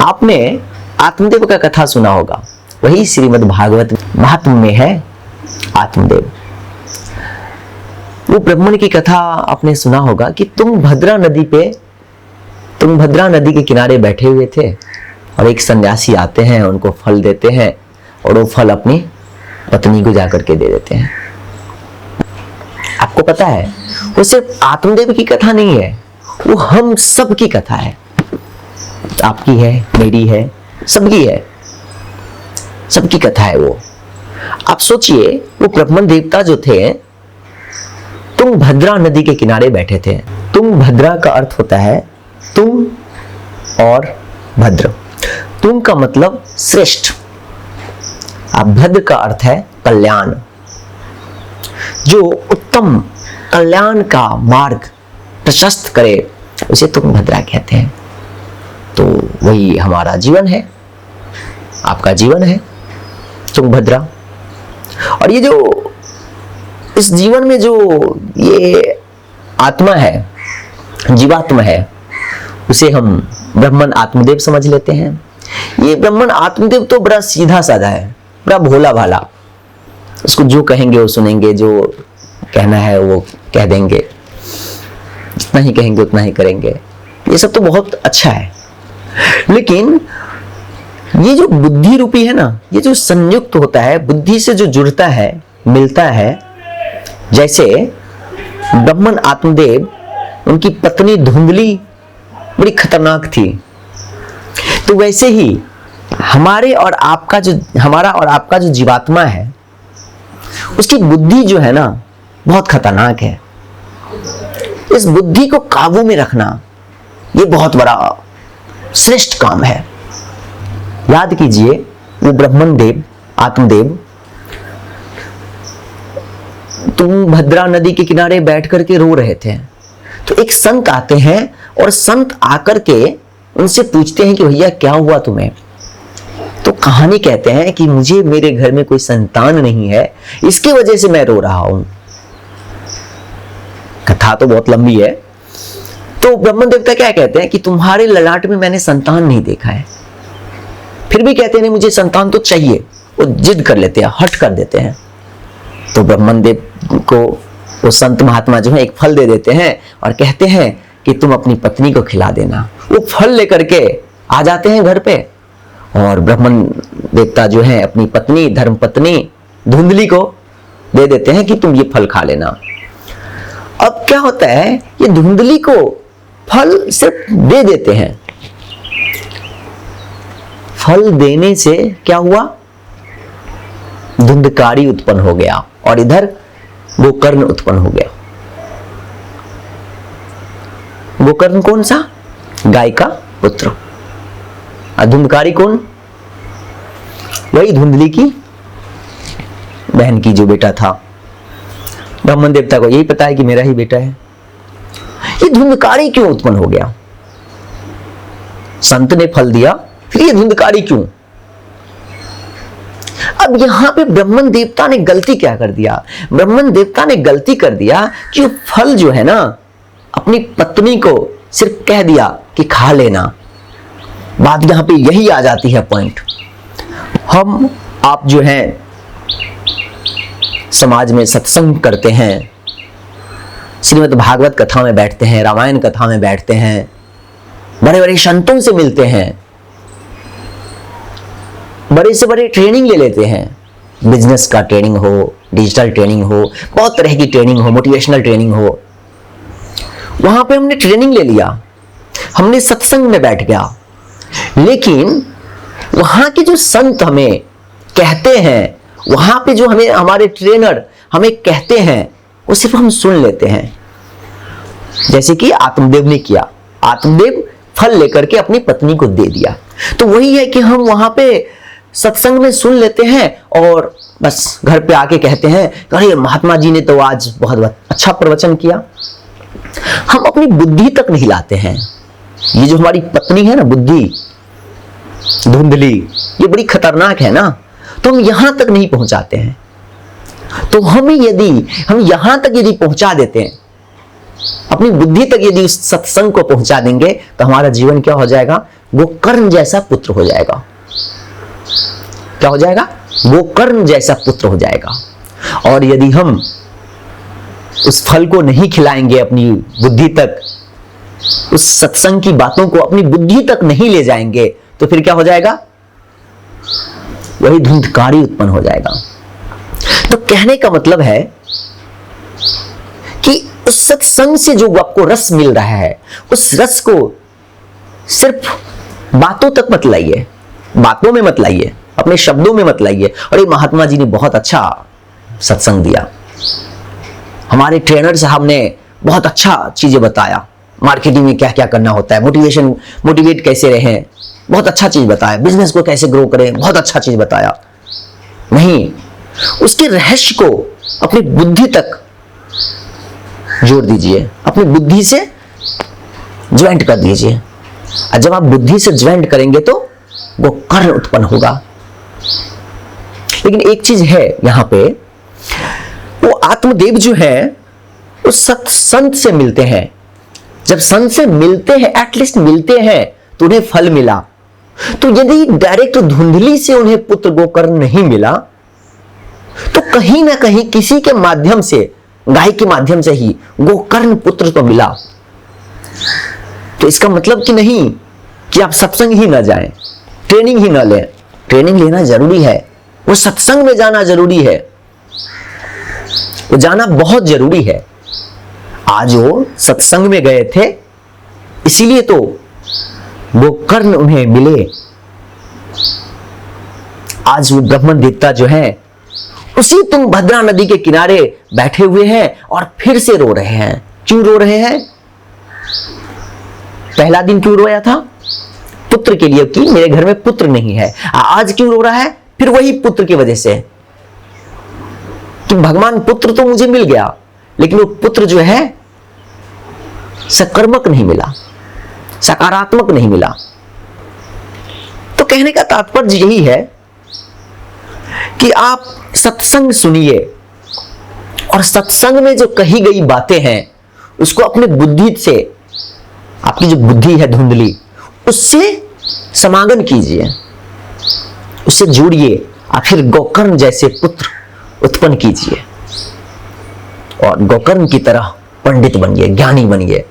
आपने आत्मदेव का कथा सुना होगा, वही श्रीमद् भागवत महात्म्य में है आत्मदेव। वो ब्राह्मण की कथा आपने सुना होगा कि तुंगभद्रा नदी के किनारे बैठे हुए थे और एक सन्यासी आते हैं, उनको फल देते हैं और वो फल अपनी पत्नी को जाकर के दे देते हैं। आपको पता है वो सिर्फ आत्मदेव की कथा नहीं है, वो हम सब की कथा है। आपकी है, मेरी है, सबकी है, सबकी कथा है वो। आप सोचिए वो ब्राह्मण देवता जो थे तुंगभद्रा नदी के किनारे बैठे थे। तुंगभद्रा का अर्थ होता है तुंग और भद्र। तुंग का मतलब श्रेष्ठ, अब भद्र का अर्थ है कल्याण। जो उत्तम कल्याण का मार्ग प्रशस्त करे उसे तुंगभद्रा कहते हैं। तो वही हमारा जीवन है, आपका जीवन है तुंगभद्रा। और ये जो इस जीवन में जो ये आत्मा है, जीवात्मा है, उसे हम ब्राह्मण आत्मदेव समझ लेते हैं। ये ब्राह्मण आत्मदेव तो बड़ा सीधा साधा है, बड़ा भोला भाला। उसको जो कहेंगे वो सुनेंगे, जो कहना है वो कह देंगे, जितना ही कहेंगे उतना ही करेंगे। ये सब तो बहुत अच्छा है, लेकिन ये जो बुद्धि रूपी है ना, ये जो संयुक्त होता है, बुद्धि से जो जुड़ता है, मिलता है, जैसे ब्राह्मण आत्मदेव, उनकी पत्नी धुंधली बड़ी खतरनाक थी, तो वैसे ही हमारा और आपका जो जीवात्मा है, उसकी बुद्धि जो है ना बहुत खतरनाक है। इस बुद्धि को काबू में रखना ये बहुत बड़ा श्रेष्ठ काम है। याद कीजिए वो ब्राह्मण देव आत्मदेव तुंगभद्रा नदी के किनारे बैठ करके रो रहे थे। तो एक संत आते हैं और संत आकर के उनसे पूछते हैं कि भैया क्या हुआ तुम्हें? तो कहानी कहते हैं कि मुझे मेरे घर में कोई संतान नहीं है, इसकी वजह से मैं रो रहा हूं। कथा तो बहुत लंबी है। तो ब्राह्मण देवता क्या कहते हैं कि तुम्हारे ललाट में मैंने संतान नहीं देखा है, फिर भी कहते हैं नहीं मुझे संतान तो चाहिए। वो जिद कर लेते हैं, हट कर देते हैं। तो ब्राह्मण देव को वो संत महात्मा जो है एक फल दे देते हैं और कहते हैं कि तुम अपनी पत्नी को खिला देना। वो फल लेकर के आ जाते हैं घर पे और ब्राह्मण देवता जो है अपनी पत्नी, धर्म पत्नी धुंधली को दे देते हैं कि तुम ये फल खा लेना। अब क्या होता है, ये धुंधली को फल सिर्फ दे देते हैं। फल देने से क्या हुआ, धुंधकारी उत्पन्न हो गया और इधर गोकर्ण उत्पन्न हो गया। गोकर्ण कौन सा? गाय का पुत्र। धुंधकारी कौन? वही धुंधली की बहन की जो बेटा था। ब्राह्मण देवता को यही पता है कि मेरा ही बेटा है। ये धुंधकारी क्यों उत्पन्न हो गया? संत ने फल दिया, फिर ये धुंधकारी क्यों? अब यहां पे ब्राह्मण देवता ने गलती क्या कर दिया? ब्राह्मण देवता ने गलती कर दिया कि फल जो है ना अपनी पत्नी को सिर्फ कह दिया कि खा लेना। बात यहां पे यही आ जाती है पॉइंट। हम आप जो हैं समाज में सत्संग करते हैं, श्रीमद् भागवत कथा में बैठते हैं, रामायण कथा में बैठते हैं, बड़े बड़े संतों से मिलते हैं, बड़े से बड़े ट्रेनिंग ले लेते हैं। बिजनेस का ट्रेनिंग हो, डिजिटल ट्रेनिंग हो, बहुत तरह की ट्रेनिंग हो, मोटिवेशनल ट्रेनिंग हो। वहां पे हमने ट्रेनिंग ले लिया, हमने सत्संग में बैठ गया, लेकिन वहां के जो संत हमें कहते हैं, वहां पे जो हमें हमारे ट्रेनर हमें कहते हैं, वो सिर्फ हम सुन लेते हैं। जैसे कि आत्मदेव ने किया, आत्मदेव फल लेकर के अपनी पत्नी को दे दिया। तो वही है कि हम वहां पे सत्संग में सुन लेते हैं और बस घर पे आके कहते हैं अरे महात्मा जी ने तो आज बहुत अच्छा प्रवचन किया। हम अपनी बुद्धि तक नहीं लाते हैं। ये जो हमारी पत्नी है ना, बुद्धि धुंधली, ये बड़ी खतरनाक है ना, तो हम यहां तक नहीं पहुंचाते हैं। तो हम यहां तक यदि पहुंचा देते हैं, अपनी बुद्धि तक यदि उस सत्संग को पहुंचा देंगे, तो हमारा जीवन क्या हो जाएगा, गोकर्ण जैसा पुत्र हो जाएगा। क्या हो जाएगा? गोकर्ण जैसा पुत्र हो जाएगा। और यदि हम उस फल को नहीं खिलाएंगे अपनी बुद्धि तक, उस सत्संग की बातों को अपनी बुद्धि तक नहीं ले जाएंगे, तो फिर क्या हो जाएगा? वही धुंधकारी उत्पन्न हो जाएगा। तो कहने का मतलब है कि उस सत्संग से जो आपको रस मिल रहा है, उस रस को सिर्फ बातों तक मत लाइए, बातों में मत लाइए, अपने शब्दों में मत लाइए। और ये महात्मा जी ने बहुत अच्छा सत्संग दिया, हमारे ट्रेनर साहब ने बहुत अच्छा चीजें बताया, मार्केटिंग में क्या क्या करना होता है, मोटिवेट कैसे रहें, बहुत अच्छा चीज बताया, बिजनेस को कैसे ग्रो करें, बहुत अच्छा चीज बताया। नहीं, उसके रहस्य को अपनी बुद्धि तक जोड़ दीजिए, अपनी बुद्धि से ज्वाइंट कर दीजिए। और जब आप बुद्धि से ज्वाइंट करेंगे तो वो कर्ण उत्पन्न होगा। लेकिन एक चीज है यहां पे, वो आत्मदेव जो है उस संत से मिलते हैं। जब संत से मिलते हैं, एटलीस्ट मिलते हैं, तो उन्हें फल मिला। तो यदि डायरेक्ट धुंधली से उन्हें पुत्र गोकर्ण नहीं मिला, तो कहीं ना कहीं किसी के माध्यम से, गाय के माध्यम से ही गोकर्ण पुत्र तो मिला। तो इसका मतलब कि नहीं कि आप सत्संग ही ना जाएं, ट्रेनिंग ही ना लें। ट्रेनिंग लेना जरूरी है, वो सत्संग में जाना जरूरी है, वो जाना बहुत जरूरी है। आज वो सत्संग में गए थे, इसीलिए तो गोकर्ण उन्हें मिले। आज वो ब्रह्मदेवता जो है उसी तुंगभद्रा नदी के किनारे बैठे हुए हैं और फिर से रो रहे हैं। क्यों रो रहे हैं? पहला दिन क्यों रोया था? पुत्र के लिए, कि मेरे घर में पुत्र नहीं है। आज क्यों रो रहा है? फिर वही पुत्र की वजह से, कि भगवान पुत्र तो मुझे मिल गया, लेकिन वो पुत्र जो है सकर्मक नहीं मिला, सकारात्मक नहीं मिला। तो कहने का तात्पर्य यही है कि आप सत्संग सुनिए और सत्संग में जो कही गई बातें हैं उसको अपने बुद्धि से, आपकी जो बुद्धि है धुंधली, उससे समागम कीजिए, उससे जुड़िए और फिर गोकर्ण जैसे पुत्र उत्पन्न कीजिए और गोकर्ण की तरह पंडित बनिए, ज्ञानी बनिए।